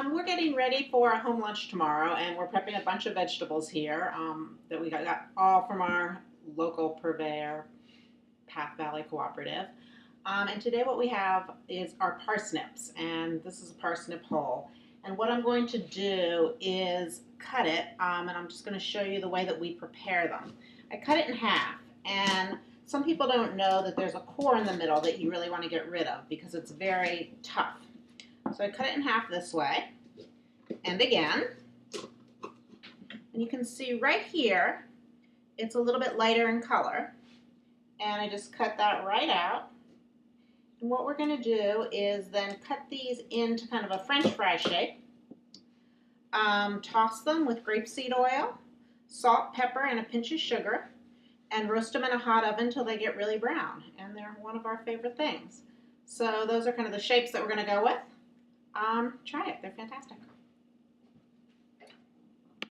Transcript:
We're getting ready for a home lunch tomorrow, and we're prepping a bunch of vegetables here that we got all from our local purveyor, Path Valley Cooperative. And today what we have is our parsnips, and this is a parsnip hull. And what I'm going to do is cut it, and I'm just going to show you the way that we prepare them. I cut it in half, and some people don't know that there's a core in the middle that you really want to get rid of because it's very tough. So I cut it in half this way, and again, and you can see right here, it's a little bit lighter in color, and I just cut that right out. And what we're going to do is then cut these into kind of a French fry shape, toss them with grapeseed oil, salt, pepper, and a pinch of sugar, and roast them in a hot oven until they get really brown, and they're one of our favorite things. So those are kind of the shapes that we're going to go with. Try it. They're fantastic.